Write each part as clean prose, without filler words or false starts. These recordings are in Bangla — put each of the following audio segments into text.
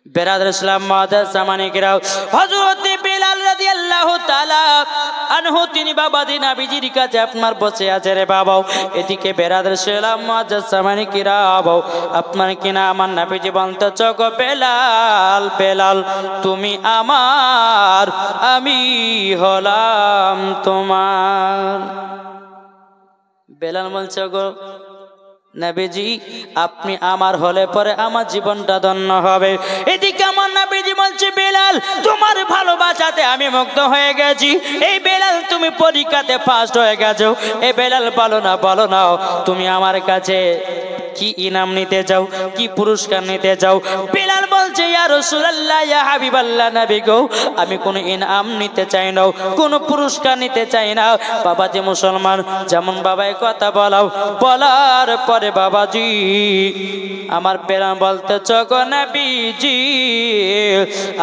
বেরাদর ইসলাম মুআজ্জাজ সামানিকেরাও, হযরত বিলাল রাদিয়াল্লাহু তাআলা আনহু তিনি বাবাজি নবীজির কাছে আপনার বসে আছে রে বাবা। এদিকে বেরাদর ইসলাম মুআজ্জাজ সামানিকেরাও, আপনার কিনা আমার নবীজি বলতেছ গো বেলাল, বেলাল তুমি আমার, আমি হলাম তোমার। বেলাল বলছে গো নবীজি আপনি আমার হলে পরে আমার জীবনটা ধন্য হবে। এদিকে আমার নবীজি বলছে বেলাল তোমার ভালোবাসাতে আমি মুগ্ধ হয়ে গেছি। এই বেলাল তুমি পরীক্ষাতে ফার্স্ট হয়ে গেছো। এই বেলাল বলো না, বলো না তুমি আমার কাছে কি ইনাম নিতে চাও, কি পুরস্কার নিতে চাও? বেলাল বলছে ইয়া রাসূলুল্লাহ, ইয়া হাবিবাল্লাহ নবী গো, আমি কোনো ইনাম নিতে চাই না, কোনো পুরস্কার নিতে চাই না। বাবাজি মুসলমান যেমন বাবাই কথা বলাও, বলার পরে বাবাজি আমার বেলাল বলতেছ গো নবীজি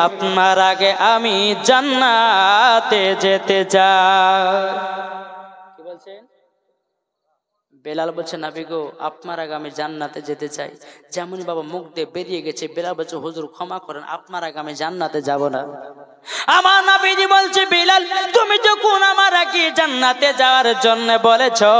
আপনার আগে আমি জান্নাতে যেতে চাই। কি বলছেন? বেলাল বলছে নবী গো আপনার আগে আমি জান্নাতে যেতে চাই। যেমনই বাবা মুখ দিয়ে বেরিয়ে গেছে বেলাল বলছে হুজুর ক্ষমা করেন, আপনার আগে আমি জান্নাতে যাব না। আমার নবীজি বলছে বেলাল তুমি যখন আমার আগে জান্নাতে যাওয়ার জন্য বলেছো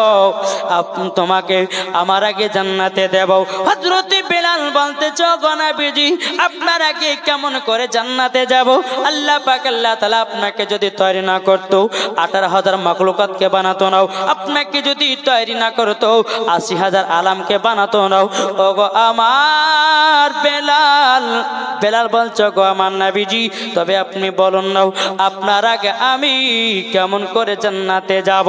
তোমাকে আমার আগে জান্নাতে দেব। হযরত বেলাল বলতেছ গো নবীজি আপনার আগে কেমন করে জান্নাতে যাব? আল্লাহ পাক আল্লাহ তাআলা আপনাকে যদি তৈরি না করতো 18,000 মাখলুকাতকে বানাতো না, আপনাকে যদি তৈরি না করতো 80,000 আলামকে বানাতো না। ও গো আমার বেলাল, বেলাল বলছো গো আমার নবীজি তবে আপনি বলুন না আপনার আগে আমি কেমন করে জান্নাতে যাব?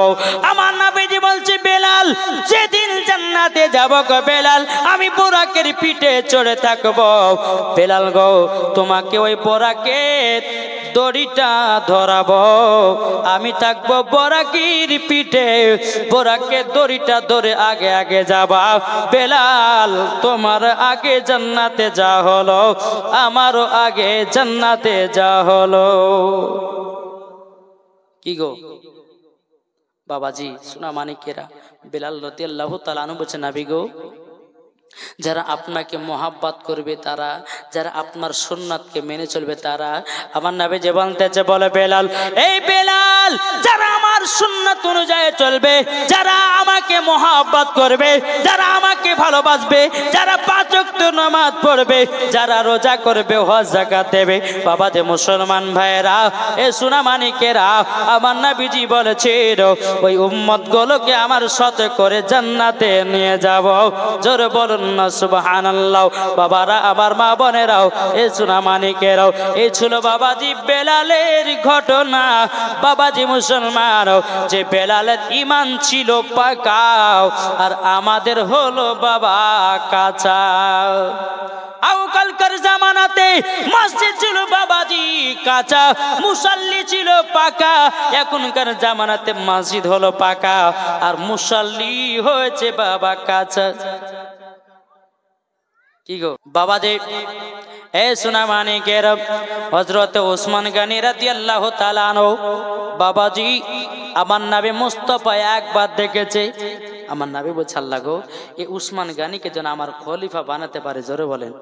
আমার নবীজি বলছে বেলাল যেদিন জান্নাতে যাব গো বেলাল আমি বোরাকের পিঠে চড়ে থাকবো। বেলাল গো তোমাকে ওই বোরাকের দড়িটা ধরাবো, আমি থাকবো বোরাকির পিঠে, বোরাকের দড়িটা ধরে আগে আগে যাবা। বেলাল তোমার আগে জান্নাতে যা হলো আমারও আগে জান্নাতে যা হলো। কি গো বাবাজি সোনা মানিকেরা, বেলাল রাদিয়াল্লাহু তাআলা আনহু বলছেন নবী গো যারা আপনাকে মোহাব্বত করবে তারা, যারা আপনার সুন্নাতকে মেনে চলবে তারা, আমার নবী যে বলতেছে বলে বেলাল এই বেলাল যারা আমার সুন্নাত অনুযায়ী চলবে, যারা আমাকে মোহাব্বত করবে, যারা আমাকে ভালোবাসবে, যারা 5 ওয়াক্ত নামাজ পড়বে, যারা রোজা করবে, হজ যাকাত দেবে, বাবা যে মুসলমান ভাইরা এ সোনা মানিকেরা আমার নবীজি বলেছিল ওই উম্মত গুলোকে আমার সাথে করে জান্নাতে নিয়ে যাব। জোরে বলুন না সুবহানাল্লাহ। বাবারা আমার মা বোনেরাও এ সোনা মানিকেরাও এই ছিল বাবাজি বেলালের ঘটনা। বাবাজি মুসলমান যে বেলালের ঈমান ছিল পাকা আর আমাদের হলো বাবা কাঁচা। আউকালকার জামানাতে মসজিদ ছিল বাবাজি কাঁচা, মুসাল্লি ছিল পাকা। এখনকার জামানাতে মসজিদ হলো পাকা আর মুসাল্লি হয়েছে বাবা কাঁচা। কি গো বাবাজি এ সোনা মানিকের হযরত ওসমান গনি রাদিয়াল্লাহু তাআলা আনহু বাবাজি আমার নবী মুস্তাফা একবার দেখেছে। আমার নবী বলছে আল্লাহ গো এই ওসমান গনিকে যেন আমার খলিফা বানাতে পারে। জোরে বলেন।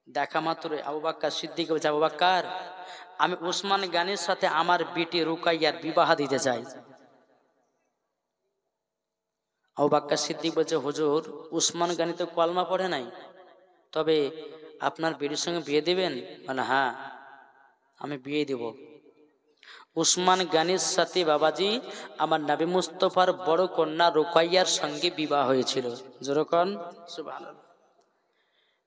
দেখা মাত্র আবু বকর সিদ্দিক বলছে আবু বকর আমি ওসমান গনির সাথে আমার বিটি রুকাইয়ার বিবাহ দিতে চাই। আবু বকর সিদ্দিক বলছে হুজুর ওসমান গনি তো কলমা পড়ে নাই, তবে আপনার বিটির সঙ্গে বিয়ে দিবেন? মানে হ্যাঁ আমি বিয়ে দেব। ওসমান গনির সাথে বাবাজি আমার নবী মুস্তাফার বড় কন্যা রুকাইয়ার সঙ্গে বিবাহ হয়েছিল। যেরকম সুবহানাল্লাহ।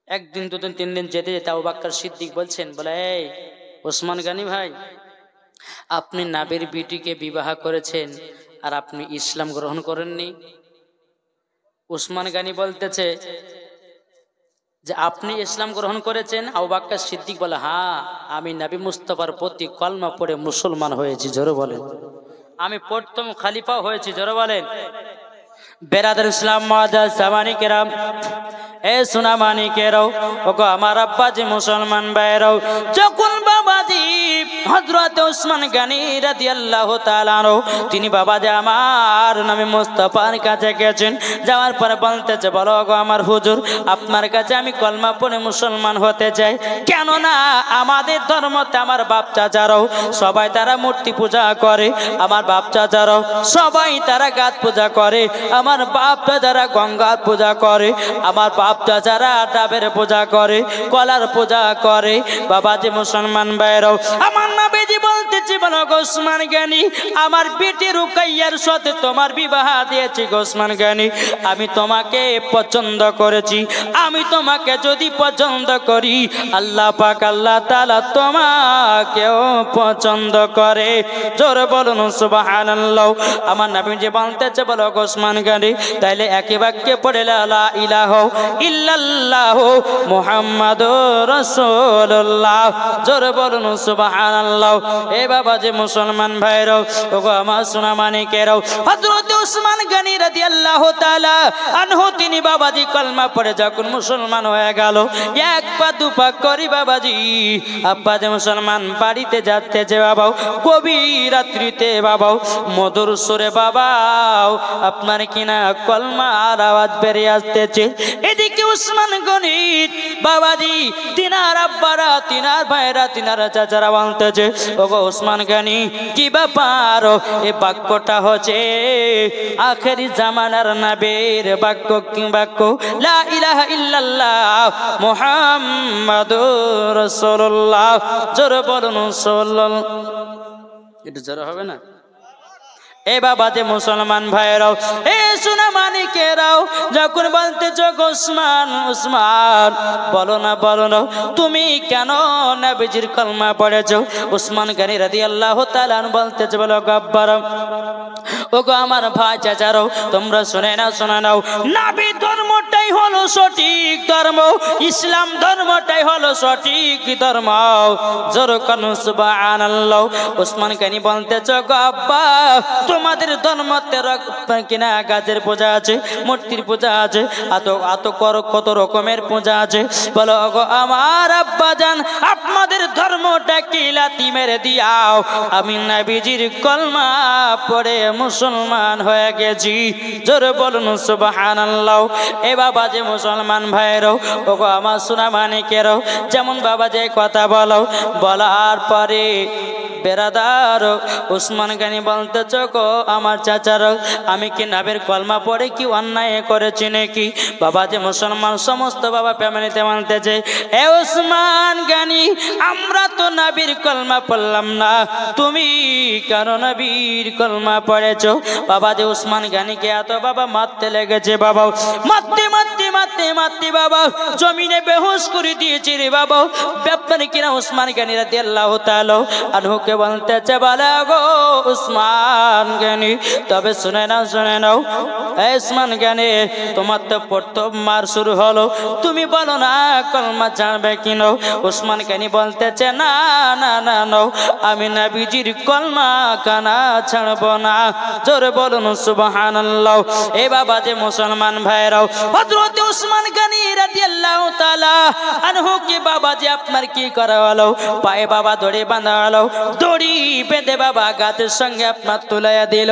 একদিন দুদিন 3 দিন যেতে যেতে আবু বকর সিদ্দিক বলছেন বলে এই ওসমান গনি ভাই আপনি নবীর বিটিকে বিবাহ করেছেন আর আপনি ইসলাম গ্রহণ করেননি। ওসমান গনি বলতেছে যে আপনি ইসলাম গ্রহণ করেছেন? আবু বকর সিদ্দিক বলে হ্যাঁ আমি নবী মুস্তাফার প্রতি কলমা পড়ে মুসলমান হয়েছি। জোরে বলেন। আমি প্রথম খলিফা হয়েছি। জোরে বলেন। বেরাদার ইসলাম মুআজ্জাজ সামানিকেরাম এ সোনা মানিকেরাও ওগো আমার আব্বাজি মুসলমান ভাইরাও যখন বাবাজি হযরত ওসমান গনি রাদিয়াল্লাহু তাআলা আনহু তিনি বাবাজি আমার নবী মুস্তাফার কাছে গেছেন। যাওয়ার পরে বলতেছে, বলো গো আমার হুজুর, আপনার কাছে আমি কলমা পড়ে মুসলমান হতে চাই। কেননা আমাদের ধর্মতে আমার বাপ চাচারাও সবাই তারা মূর্তি পূজা করে, আমার বাপ চাচারাও সবাই তারা গাছ পূজা করে, আমার বাপ চাচারা গঙ্গার পূজা করে, আমার বাপ চাচারা ডাবের পূজা করে, কলার পূজা করে। বাবাজি মুসলমান ভাইরাও আমার নবীজি বলতেছি, বলো গো ওসমান গনি, আমার বেটি রুকাইয়ার সাথে তোমার বিবাহ দিয়েছি গো ওসমান গনি, আমি তোমাকে পছন্দ করেছি। আমি তোমাকে যদি পছন্দ করি, আল্লাহ পাক আল্লাহ তাআলা তোমাকেও পছন্দ করে। জোরে বলুন সুবহানাল্লাহ। আমার নবীজি বলতেছে, বলো গো ওসমান গনি, তাইলে একই বাক্যে পড়ে লা ইলাহা ইল্লাল্লাহ মুহাম্মাদুর রাসূলুল্লাহ। জোরে বলুন সুবহানাল্লাহ। এ বাবাজি মুসলমান ভাইরাও, ওগো আমার সোনা মানিকেরাও, হযরত ওসমান গনি রাদিয়াল্লাহু তাআলা আনহু তিনি বাবাজি কলমা পড়ে যখন মুসলমান হয়ে গেল, এক পা দুপা করি বাবাজি আব্বাজি মুসলমান বাড়িতে যাচ্ছে বাবাও, গভীর রাত্রিতে বাবাও মধুর সুরে বাবাও আপনার কিনা কলমার আওয়াজ বেরিয়ে আসতেছে। এদিকে ওসমান গনি বাবাজি তিনার আব্বারা, তিনার ভাইরা, তিনার চাচারা বলতেছে, ওগো ওসমান গনি কি ব্যাপার? এ বাক্যটা হচ্ছে আখেরি জামানার নবীর বাক্য, কি বাক্য? লা ইলাহা ইল্লাল্লাহ মুহাম্মাদুর রাসূলুল্লাহ। জোরে বলুন সাল্লাল্লাহু। একটু জোরে হবে না? এ বাবাজি মুসলমান ভাইরাও, এ সোনা মানিকেরাও, যখন বলতেছ ওসমান ওসমান বলো না বলো না, তুমি কেন নবীজির কলমা পড়েছো? ওসমান গনি রাদিয়াল্লাহু তাআলা বলতেছে, বলো গব্বর, ওগো আমার ভাই চাচারও তোমরা শুনে নাও, শুনে নাও, নবী ধর্মটাই হলো সঠিক ধর্ম, ইসলাম ধর্মটাই হলো সঠিক ধর্ম। জোরে বলুন সুবহানাল্লাহ। ওসমান গনি বলতেছে, গো আব্বা তোমাদের ধর্মতে কিনা গাছের পূজা আছে, মূর্তির পূজা আছে, কত রকমের পূজা আছে। বলো গো আমার আব্বা জান, আপনাদের ধর্মটা কি লাথি মেরে দিয়াও আমি নবীজির কলমা পড়ে মুসলমান হয়ে গেছি। জোরে বলুন সুবহানাল্লাহ। এ বাবা যে মুসলমান ভাইরাও, ওগো আমার সোনা মানিকেরাও, যেমন বাবা যে কথা বলো, বলার পরে বেরাদার ওসমান গনি বলতেছ, গো আমার চাচার আমি কি নবীর কলমা পড়ে কি অন্যায় করেছি নাকি? বাবা যে মুসলমান সমস্ত বাবা ফ্যামিলিতে মানতেছে, এ ওসমান গনি আমরা তো নবীর কলমা পড়লাম না, তুমি কেন নবীর কলমা পড়েছো? বাবা যে ওসমান গনিকে এত বাবা মারতে লেগেছে, বাবা মারতে মারতে মারতে মারতে বাবা জমিনে বেহুশ করে দিয়েছে রে বাবা। ব্যাপার কিনা ওসমান গনি রাদিয়াল্লাহু তাআলা আনহুকে বলতেছে, বলে গো ওসমান গনি, তবে শুনে নাও, শুনে নাও, ওসমান গনি তোমার তো প্রথম মার শুরু হলো, তুমি বলো না কলমা জানবে কিনো? ওসমান গনি বলতেছে, না না না নাও, আমি নবীজির কলমা কানা ছাড়বো না। জোরে বলুন সুবহানাল্লাহ। এ বাবা যে মুসলমান ভাইরাও, হযরত ওসমান গনি রাদিয়াল্লাহু তাআলা আনহু কি বাবা যে আপনার কি করা হলো? পায়ে বাবা দড়ি বাঁধা হলো, দড়ি বেঁধে বাবা গাছের সঙ্গে আপনার তুলাইয়া দিল।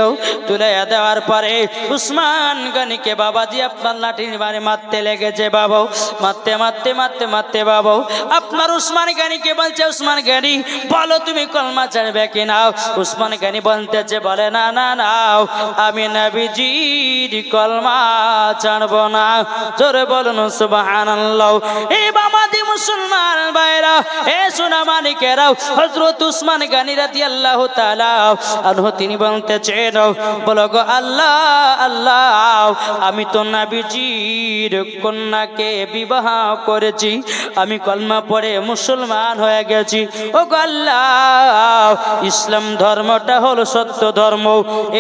তুলাইয়া দেওয়ার পরে ওসমান গনিকে বাবাজি আপনার লাঠির বারে মারতে লেগেছে বাবা। মারতে মারতে মারতে মারতে বাবা আপনার ওসমান গনিকে বলছে, ওসমান গনি বলো তুমি কলমা ছাড়বে কি নাও? ওসমান গনি বলতেছে, বলে না না নাও, আমি নবীজির কলমা ছাড়বো না। জোরে বলুন সুবহানাল্লাহ। এই বাবাজি মুসলমান ভাইরা, এ সোনা মানিকেরাও, হযরত ওসমান গনি রাদিয়াল্লাহু তাআলা আনহু তিনি বলতেছেন, বলো গো আল্লাহ আল্লাহ, আমি তো নবীজির কন্যাকে বিবাহ করেছি, আমি কলমা পড়ে মুসলমান হয়ে গেছি। ও গো আল্লাহ, ইসলাম ধর্মটা হলো সত্য ধর্ম,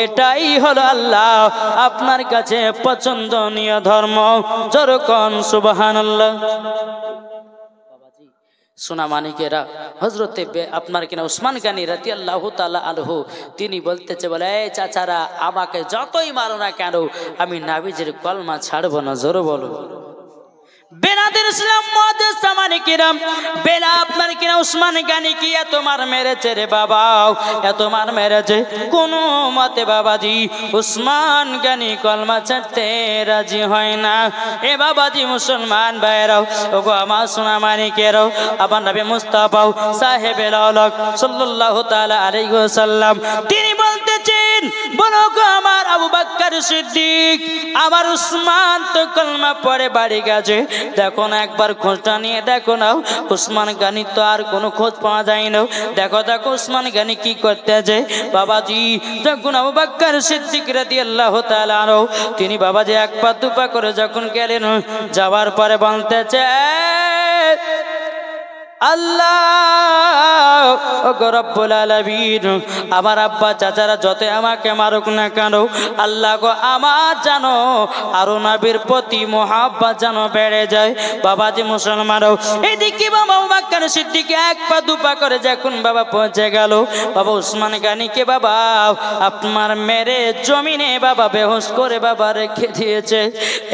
এটাই হলো আল্লাহ আপনার কাছে পছন্দনীয় ধর্ম। যেরকম সুবহানাল্লাহ। সোনা মানিকেরা, হযরতে আপনার কিনা ওসমান গনি রাদিয়াল্লাহু তাআলা আনহু তিনি বলতেছে, বলে এই চাচারা আমাকে যতই মারো না কেন আমি নবীজির কলমা ছাড়বো না। জোরে বলো। বেনাদের ইসলাম মুআদ্দিস সামানি কিরাম, বেলা আপনার কিনা উসমান গানি কি এত মার মেরেছে রে বাবা, এত মার মেরেছে, কোন মতে বাবাজি উসমান গানি কলমা ছাড়তে রাজি হয় না। এ বাবাজি মুসলমান ভাইরাও, ওগো আমার সোনা মানিকেরাও, আমার নবী মুস্তাফা সাহেবে আওলাদ সাল্লাল্লাহু তাআলা আলাইহি ওয়াসাল্লাম তিনি বলতেছেন, বলো গো আমার আবু বকর সিদ্দিক, আমার উসমান তো কলমা পড়ে বাড়ি গেছে, দেখো না একবার খোঁজটা নিয়ে দেখো না, উসমান গানি তো আর কোনো খোঁজ পাওয়া যায় না, দেখো দেখো উসমান গানি কি করতেছে। বাবাজি যখন আবু বকর সিদ্দিক রাদিয়াল্লাহু তাআলা আনহু তিনি বাবাজি এক পা দুপা করে যখন গেলেন, যাওয়ার পরে বলতেছে, আল্লাহ ওগো রব্বুল আলামিন, আমার আব্বা চাচারা যত আমাকে মারুক না কেন, আল্লাহ গো আমার জানো আরো নবীর প্রতি মহাব্বত জানো বেড়ে যায়। বাবাজি মুসলমানও এদিকে বাবা আবু বকর সিদ্দিক এক পা দুপা করে যখন বাবা পৌঁছে গেল, বাবা উসমান গানিকে বাবা আপনার মেরে জমিনে বাবা বেহুশ করে বাবা রেখে দিয়েছে।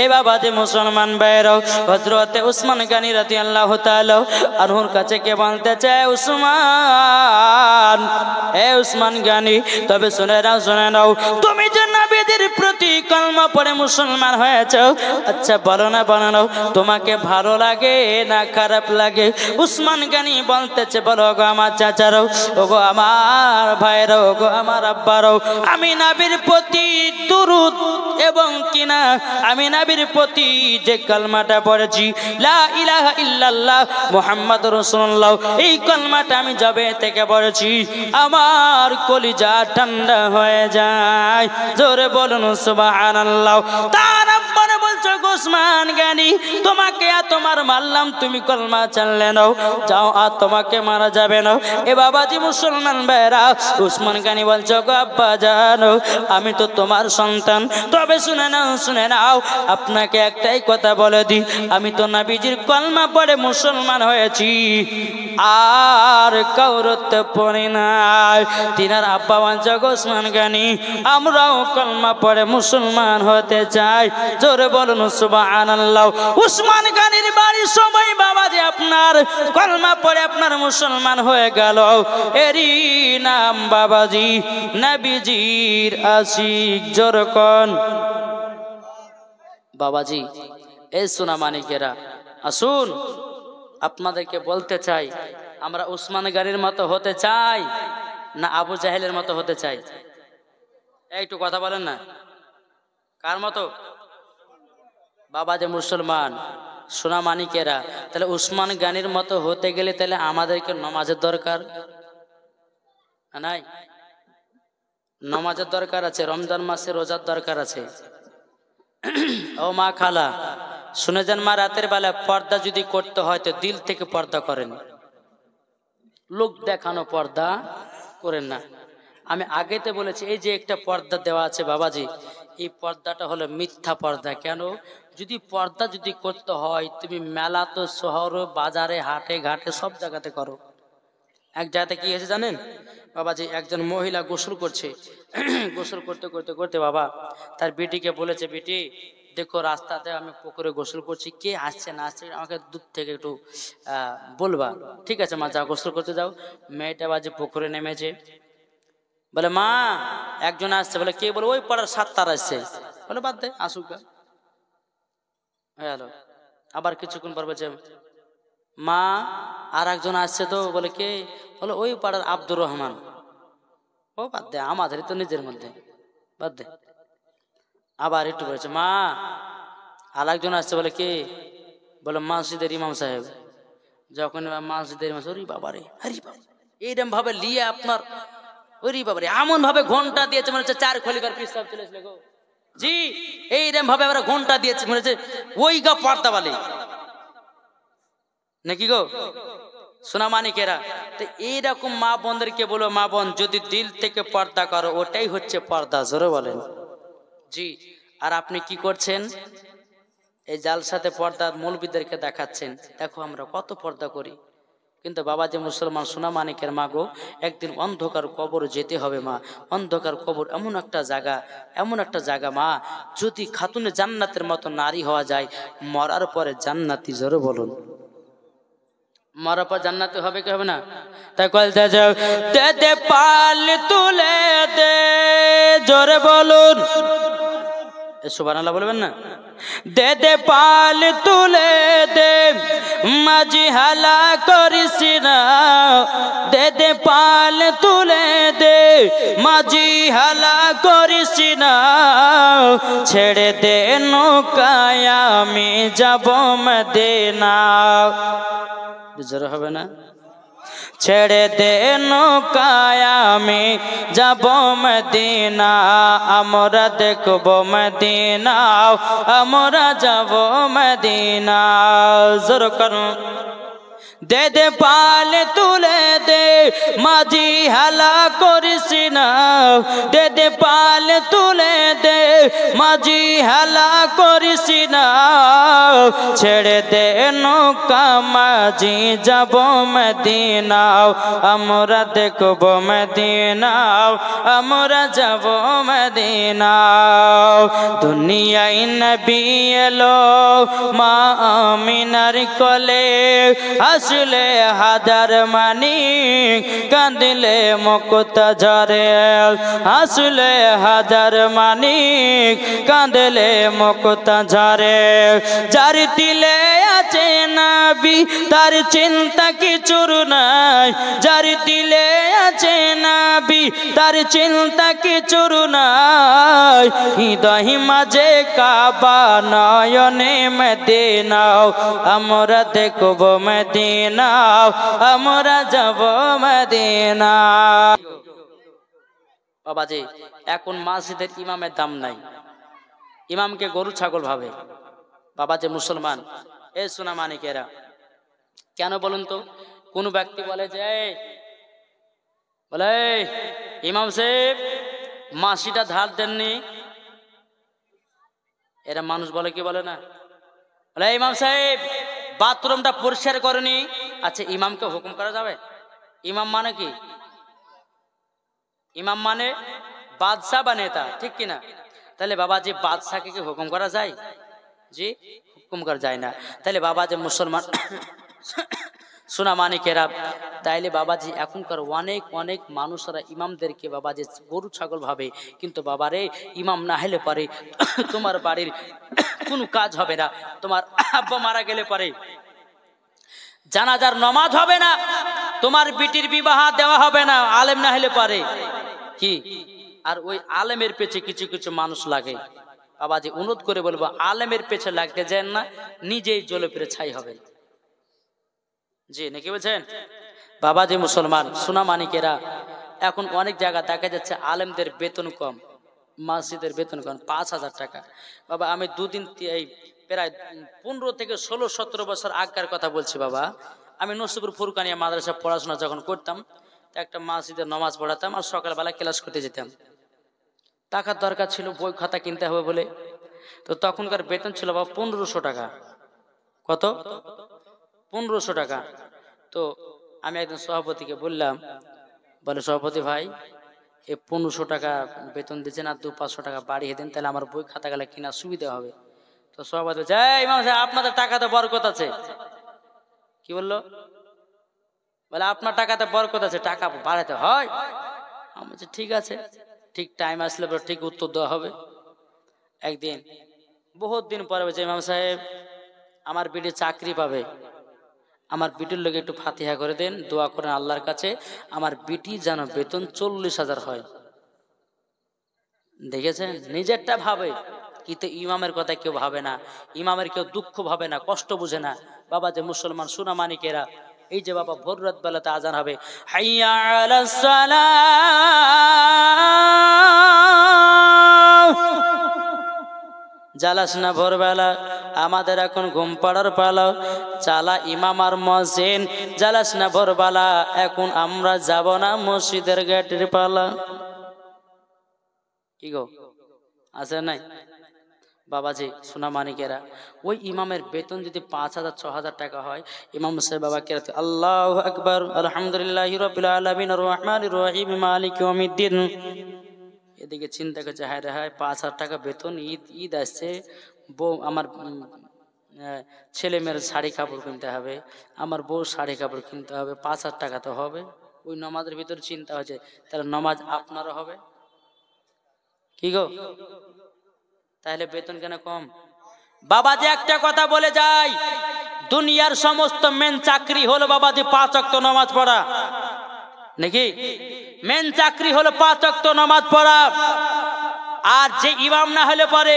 এ বাবাজি মুসলমান ভাইরাও, হযরতে উসমান গানি রাদিয়াল্লাহু তাআলা আনহুর কাছে কে বলতে চায়, উসমান, এ উসমান গানি, তবে শুনে নাও তুমি যে নবীদের প্রতি কলমা পড়ে মুসলমান হয়েছো, আচ্ছা বলো না তোমাকে ভালো লাগে না খারাপ লাগে? উসমান গানি বলতেছে, বলো গো আমার চাচারাও, ওগো আমার ভাইরাও, ওগো আমার আব্বারাও, আমি নবীর প্রতি দুরূদ এবং কিনা আমি নবীর প্রতি যে কলমাটা পড়েছি লা ইলাহা ইল্লাল্লাহ মুহাম্মাদুর রাসূলুল্লাহ, এই কলমাটা আমি যবে থেকে পড়েছি আমার কলিজা ঠান্ডা হয়ে যায়। জোরে বলুন সুবহানাল্লাহ। তার আব্বারে বলছো, উসমান গানি তোমাকে এত মারলাম, তুমি কলমা চাললে নাও, যাও আর তোমাকে মারা যাবে না। এ বাবাজি মুসলমান ভাইরা, উসমান গানি বলছো, গো আব্বা জানো আমি তো তোমার সন্তান, তবে শুনে নাও আপনাকে একটাই কথা বলে দিই, আমি তো নবীজির কলমা পড়ে মুসলমান হয়েছি, আর কাউরতে পড়ি নাই। তিনার আব্বা বলছো, উসমান গানি আমরাও কলমা পড়ে মুসলমান হতে চাই। জোরে বলুন সুবহানাল্লাহ। উসমান গানির বাড়ির সবাই বাবাজি আপনার কলমা পড়ে আপনার মুসলমান হয়ে গেল, এরই নাম বাবাজি নবীজির আশিক। জোরে কোন বাবাজি। এই সোনা মানিকেরা, আসুন আপনাদেরকে বলতে চাই, আমরা উসমান গানির মতো হতে চাই না আবু জাহেলের মতো হতে চাই? একটু কথা বলেন না, কার মতো? বাবা যে মুসলমান সোনা মানিকেরা, তাহলে উসমান গানির মতো হতে গেলে তাহলে আমাদেরকে নামাজের দরকার নাই? নামাজের দরকার আছে, রমজান মাসে রোজার দরকার আছে। ও মা খালা শুনে যান, মা রাতের বেলা পর্দা যদি করতে হয় তো দিল থেকে পর্দা করেন, লোক দেখানো পর্দা করেন না। আমি আগেতে বলেছি, এই যে একটা পর্দা দেওয়া আছে বাবাজি, এই পর্দাটা হলো মিথ্যা পর্দা। কেন? যদি পর্দা যদি করতে হয় তুমি মেলা তো শহর বাজারে হাটে ঘাটে সব জায়গাতে করো। এক জায়গাতে কি হয়েছে জানেন বাবাজি, একজন মহিলা গোসল করছে, গোসল করতে করতে করতে বাবা তার বেটিকে বলেছে, বেটি দেখো রাস্তাতে আমি পুকুরে গোসল করছি, কে আসছে না আসছে আমাকে দূর থেকে একটু বলবা। ঠিক আছে মা, যাও গোসল করতে যাও। মেয়েটা বাজে পুকুরে নেমেছে, বলে মা একজন আসছে। বলে কে? বলে ওই পাড়ার 7 তার আসছে। বলে বাদ দে, আসুক। হ্যালো, আবার কিছুক্ষণ পর বলছে, মা আর একজন আসছে তো। বলে কে? বলে ওই পাড়ার আব্দুর রহমান। ও বাদ দে, আমাদের তো নিজের মধ্যে, বাদ দে। আবার একটু বলেছে, মা আর একজন আসছে। বলে কে? বলে মসজিদের ইমাম সাহেব। যখন মসজিদের ইমাম, ওরে বাবারে, আরে বাবা, এইরকম ভাবে লিয়ে আপনার, ওরে বাবারে, এমন ভাবে ঘন্টা দিয়েছে মনে হচ্ছে 4 খলিফার পিসাব চলেছিল গো। জি, এইরকম ভাবে আমরা ঘন্টা দিয়েছি মনে হচ্ছে ওই গা পর্দা বালি নাকি গো সোনা মানিকেরা। তো এইরকম মা বোনদেরকে বলো, মা বোন যদি দিল থেকে পর্দা করো ওটাই হচ্ছে পর্দা। জোরে বলেন জি। আর আপনি কি করছেন? এই জালসাতে পর্দার মৌলবীদেরকে দেখাচ্ছেন, দেখো আমরা কত পর্দা করি। কিন্তু বাবা যে মুসলমান সোনা মানিকের মা গো, একদিন অন্ধকার কবর যেতে হবে মা। অন্ধকার কবর এমন একটা জায়গা মা, যদি খাতুনে জান্নাতের মতো নারী হওয়া যায়, মরার পরে জান্নাতি, জোরে বলুন, মরার পর জান্নাতি হবে কি হবে না? তাই কল যাও, দে দে পাল তুলে দে, জোরে বলুন, সুবহানাল্লাহ বলবেন না? দে দে পাল তুলে দে, মাঝি হালা করিস না। দে দে পাল তুলে দে, মাঝি হালা করিস না। ছেড়ে দে নৌকায় আমি যাব মদিনা, জোরে হবে না? ছেড়ে দে নৌকায় আমি যাব মদিনা, আমরা দেখব মদিনা, আমরা যাব মদিনা, জোরে করুন। দে দে পাল তুলে দে, মাঝি হালা করিস না। দে দে পাল তুলে দে, মাঝি হালা করিস না। ছেড়ে দে নৌকা মাঝি যাব মদিনা, আমরা দেখব মদিনা, আমরা যাব মদিনা। দুনিয়ায় নবী এলো মা আমিনার কোলে, আসলে হাজার মানি কাঁদিলে মুক্তা ঝরে। আসলে হাজার মানি কাঁদিলে মুক্তা ঝরে। যার দিলে আছে নবী তার চিন্তা কিছুর নাই। যার দিলে আছে নবী তার চিন্তা কিছুর নাই। হৃদয় মাঝে কাবা নয়নে মদিনা, আমরা দেখব মদিনা, আমরা যাব মদিনা। বাবাজি এখন মসজিদের ইমামের দাম নাই, ইমামকে গরু ছাগল ভাবে। বাবাজি মুসলমান, এ সোনা মানিকেরা, কেন বলুন তো? কোন ব্যক্তি বলে যে বলে ইমাম সাহেব মাসিটা ধার দেননি, এরা মানুষ বলে কি বলে না? বলে ইমাম সাহেব বাথরুমটা পরিষ্কার করেনি। আচ্ছা ইমামকে হুকুম করা যাবে? ইমাম মানে কি? ইমাম মানে বাদশাহ বা নেতা, ঠিক কিনা? তাহলে বাবাজি বাদশাহকে কি হুকুম করা যায়? জি হুকুম করা যায় না। তাহলে বাবাজি মুসলমান সোনা মানিকেরা, তাইলে বাবাজি এখনকার অনেক অনেক মানুষরা ইমামদেরকে বাবাজি গরু ছাগল ভাবে। কিন্তু বাবারে ইমাম না হলে পারে তোমার বাড়ির কোনো কাজ হবে না। তোমার আব্বা মারা গেলে পারে জানাজার নামাজ হবে না, তোমার বিটির বিবাহ দেওয়া হবে না, আলেম না হলে পারে কি? আর ওই আলেমের পেছে কিছু কিছু মানুষ লাগে। বাবাজি অনুরোধ করে বলবো, আলেমের পেছে লাগতে যান না, নিজেই জ্বলে ফিরে ছাই হবে। জি নাকি বলছেন? বাবাজি মুসলমান সোনা মানিকেরা, এখন অনেক জায়গা দেখা যাচ্ছে আলেমদের বেতন কম, মসজিদের বেতন কম 5,000 টাকা। বাবা আমি দুদিন এই প্রায় 15 থেকে 16-17 বছর আগের কথা বলছি বাবা। আমি নসিপুর ফুরকানিয়া মাদ্রাসা পড়াশোনা যখন করতাম, একটা মসজিদে নামাজ পড়াতাম আর সকালবেলা ক্লাস করতে যেতাম। টাকার দরকার ছিল, বই খাতা কিনতে হবে বলে। তো তখনকার বেতন ছিল বাবা 1500 টাকা। কত? 1500 টাকা। তো আমি একজন সভাপতিকে বললাম, বলে সভাপতি ভাই এই 1500 টাকা বেতন দিচ্ছেন আর 200-500 টাকা বাড়িয়ে দেন, তাহলে আমার বই খাতা গেলে কিনা সুবিধা হবে। তো সভাপতি বলছে ইমাম সাহেব আপনাদের টাকাতে বরকত আছে। কি বললো? বলে আপনার টাকাতে বরকত আছে, টাকা বাড়াতে হয়। আমি বলছি ঠিক আছে, ঠিক টাইম আসলে ঠিক উত্তর দেওয়া হবে। একদিন বহুত দিন পরে বলছে ইমাম সাহেব আমার বিটি চাকরি পাবে, আমার বিটির লোক একটু ফাতিহা করে দেন, দোয়া করেন আল্লাহর কাছে আমার বিটি যেন বেতন 40,000 হয়। দেখেছেন, নিজেরটা ভাবে কিন্তু ইমামের কথা কেউ ভাবে না, ইমামের কেউ দুঃখ ভাবে না, কষ্ট বুঝে না। বাবা যে মুসলমান সোনা মানিকেরা, এই যে বাবা ভোর রাত বেলাতে আজান হবে, হাইয়া আলাস সালাহ, জালাস না ভোরবেলা, আমাদের এখন ঘুম পাড়ার পালা, চালা ইমাম আর মসজিদ, জালাস না ভোরবেলা, এখন আমরা যাব না মসজিদের গেটের পালা। কি গো আছে নাই? বাবাজি সোনা মানিকেরা, ওই ইমামের বেতন যদি 5,000 6,000 টাকা হয়, ইমাম সাহেব বাবা কেরাতে আল্লাহু আকবার আলহামদুলিল্লাহি রাব্বিল আলামিন আর রহমানির রহিম মালিকি ইয়াউমিদ্দিন, এদিকে চিন্তা করছে হায় রে হায় 5,000 টাকা বেতন, ঈদ আসছে, বউ আমার ছেলে মেয়ের শাড়ি কাপড় কিনতে হবে, আমার বউ শাড়ি কাপড় কিনতে হবে, 5,000 টাকা তো হবে। ওই নামাজের ভিতরে চিন্তা হচ্ছে তাহলে নামাজ আপনারও হবে কি গো, তাহলে বেতন কেন কম? বাবাজি একটা কথা বলে যাই, দুনিয়ার সমস্ত মেন চাকরি হলো বাবাজি 5 ওয়াক্ত নামাজ পড়া, নাকি? মেন চাকরি হলো 5 ওয়াক্ত নামাজ পড়া। আর যে ইমাম না হলে পরে,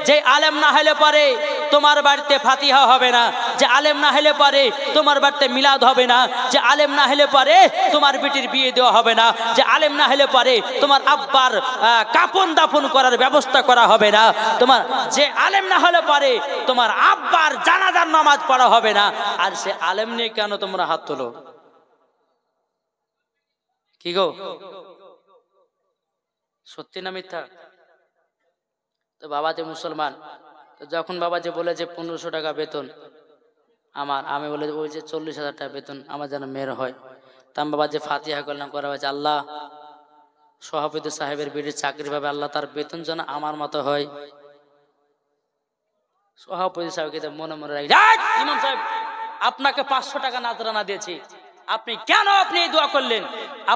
যে আলেম না হলে পরে তোমার বাড়িতে ফাতিহা হবে না, যে আলেম না হলে পরে তোমার বাড়িতে মিলাদ হবে না, যে আলেম না হলে পরে তোমার বেটির বিয়ে দেওয়া হবে না, যে আলেম না হলে পরে তোমার আব্বার কাফন দাফন করার ব্যবস্থা করা হবে না, তোমার যে আলেম না হলে পরে তোমার আব্বার জানাজার নামাজ পড়া হবে না। আর সে আলেম নিয়ে কেন তোমরা হাত তোলো কি গো, সত্যি না মিথ্যা? তো বাবা যে মুসলমান, তো যখন বাবা যে বলে যে 1500 টাকা বেতন আমার, আমি বলে ওই যে 40,000 টাকা বেতন আমার যেন মেয়ের হয়, তা আমি বাবা যে ফাতিহা করলাম, করা হয়েছে আল্লাহ সভাপতি সাহেবের বিড়ির চাকরি পাবে, আল্লাহ তার বেতন যেন আমার মতো হয়। সভাপতি সাহেবকে মনে মনে রাখি, ইমাম সাহেব আপনাকে 500 টাকা নাজরানা দিয়েছি, আপনি কেন আপনি এই দোয়া করলেন?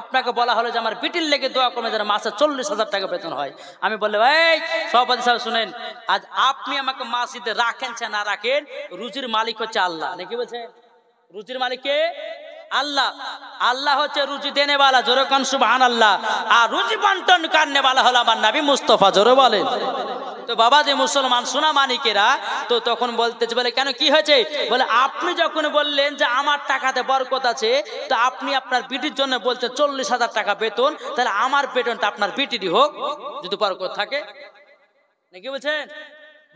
আপনাকে বলা হলো যে আমার বিটির লেগে দোয়া করবে যেন মাসে 40,000 টাকা বেতন হয়। আমি বললে ভাই সভাপতি সাহেব শুনেন, আজ আপনি আমাকে মাসিদে রাখেন চা না রাখেন, রুজির মালিক হচ্ছে আল্লাহ, নাকি বলছে? রুজির মালিক কে? আল্লাহ। আল্লাহ হচ্ছে রুজি দেনে वाला, জোরে কান সুবহানাল্লাহ। আর রুজি বন্টন করনে वाला হলো আমার নবী মুস্তাফা, জোরে বলেন। তো বাবা যে মুসলমান সোনা মানিকেরা, তো তখন বলতেছে বলে কেন কি হয়েছে? বলে আপনি যখন বললেন যে আমার টাকাতে বরকত আছে, তো আপনি আপনার বিটির জন্য বলতে 40,000 টাকা বেতন, তাহলে আমার বেতনটা আপনার বিটিরই হোক যদি বরকত থাকে, নাকি বলছেন?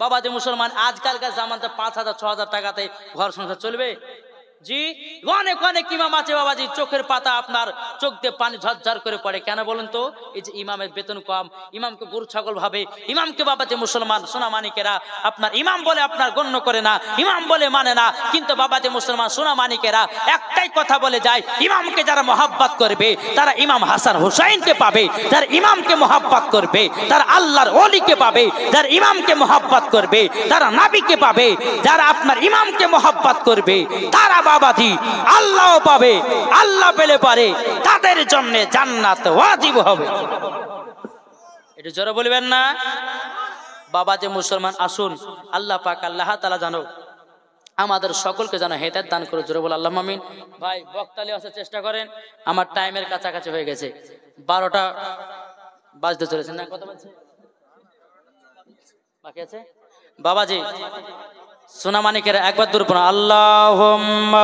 বাবা যে মুসলমান, আজকালকার জামানাতে 5,000 6,000 টাকাতে ঘর সংসার চলবে? জি অনেক অনেক ইমাম আছে বাবাজি, চোখের পাতা আপনার চোখ দিয়ে পানি ঝরঝর করে পড়ে, কেন বলুন তো? এই যে ইমামের বেতন কম, ইমামকে গরু ছাগল ভাবে, ইমামকে বাবাজি মুসলমান সোনা মানিকেরা আপনার ইমাম বলে আপনার গণ্য করে না, ইমাম বলে মানে না। কিন্তু বাবাজি মুসলমান সোনা মানিকেরা একটাই কথা বলে যায়, ইমামকে যারা মহাব্বত করবে তারা ইমাম হাসান হুসাইনকে পাবে, যারা ইমামকে মহাব্বত করবে তারা আল্লাহর ওলিকে পাবে, যারা ইমামকে মহাব্বত করবে তারা নবীকে পাবে, যারা আপনার ইমামকে মহাব্বত করবে তারা বাবাজি আল্লাহ পাবে, আল্লাহ পেলে পারে তাদের জন্য জান্নাত ওয়াজিব হবে। এটা জোরে বলবেন না? বাবা যে মুসলমান আসুন, আল্লাহ পাক আল্লাহ তাআলা জানো আমাদের সকলকে যেন হেদায়েত দান করে, জোরে বল আল্লাহুম্মা আমিন। ভাই বক্তালি আসার চেষ্টা করেন, আমার টাইমের কাছাকাছি হয়ে গেছে, 12টা বাজতে চলেছে না, কত বাজছে বাকি আছে? বাবাজি সোনা মানিকেরা একবার দূর পড়া আল্লাহুম্মা,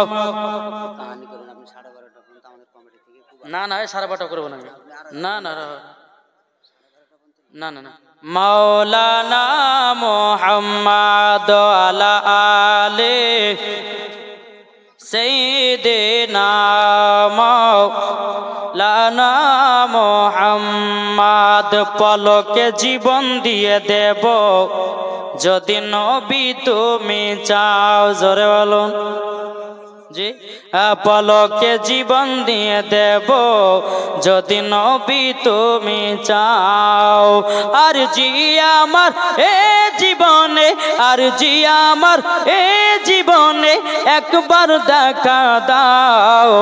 না না 12:30 করবো না, না না না না না, মাওলানা মুহাম্মদ আলা আলে সাইয়্যিদিনা মাওলানা মুহাম্মদ, পলকে জীবন দিয়ে দেব যদি নবী তুমি চাও, জোরে বলুন জি। পলকে জীবন দিয়ে দেব যদি নবী তুমি চাও, আর জি আমার এ জীবনে, আর জি আমার এ জীবনে একবার দেখা দাও,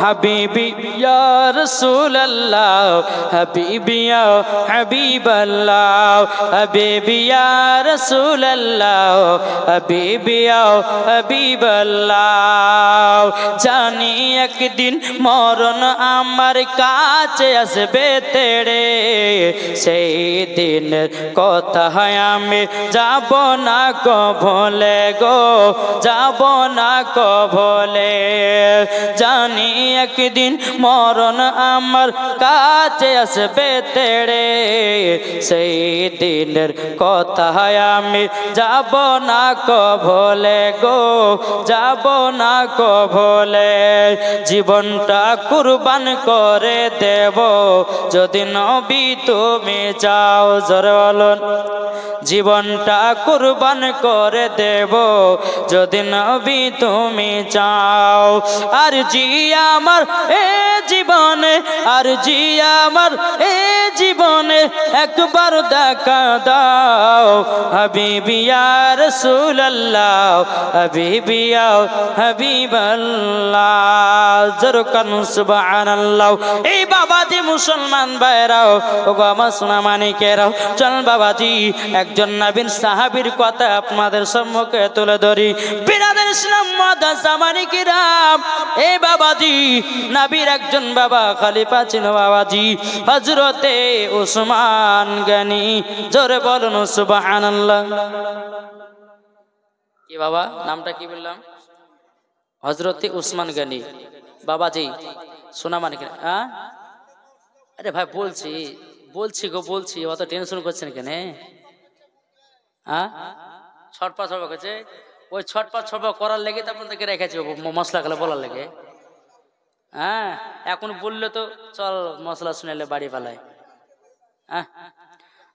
হাবিবি ইয়া রাসূলুল্লাহ, হাবিবি ইয়া হাবিবাল্লাহ, হাবিবি ইয়া রাসূলুল্লাহ, হাবিবি ইয়া হাবিবাল্লাহ। জানি একদিন মরণ আমার কাছে আসবে তেড়ে, সেই দিনের কথা আমি যাব না কভলে গো, যাব না কভলে। জানি একদিন মরণ আমার কাছে আসবে তেড়ে, সেই দিনের কথা আমি যাব না কভলে গো, যাব না কভলে। জীবনটা কুরবান করে দেব যদি নবী তুমি চাও, জোরে বলুন। জীবন জীবনটা কুরবান করে দেব যদি নবী তুমি চাও। আর জি আমার এ জীবনে, আর জি আমার এ জীবনে একবার দেখা দাও হাবিবি ইয়া রাসূলুল্লাহ, হাবিবি ইয়া হাবিবাল্লাহ। জোরকান সুবহানাল্লাহ। এই বাবাজি মুসলমান ভাইরাও, ওগো আমার সোনা মানিকেরাও, চল বাবাজি একজন নবীর সাহাবীর কথা আপনাদের সম্মুখে তুলে ধরি। বিরাদের ইসলাম মাদ্রাসা মানিকেরাম, এই বাবাজি নবীর একজন বাবা খলিফা ছিল বাবাজি হযরতে উসমান গনি। জোরে বলুন সুবহানাল্লাহ। কি বাবা নামটা কি বললাম? হযরতে উসমান গনি বাবাজি সোনা মানিকের। হ্যাঁ আরে ভাই বলছি বলছি গো বলছি, অত টেনশন করছেন কেন? হ্যাঁ ছটপা ছটপা করছে, ওই ছটপা ছটপা করার লেগে তো আপনাদেরকে রেখেছি মশলা খেলে বলার লেগে। হ্যাঁ এখন বললে তো চল মশলা শুনেলে বাড়ি পালায়। হ্যাঁ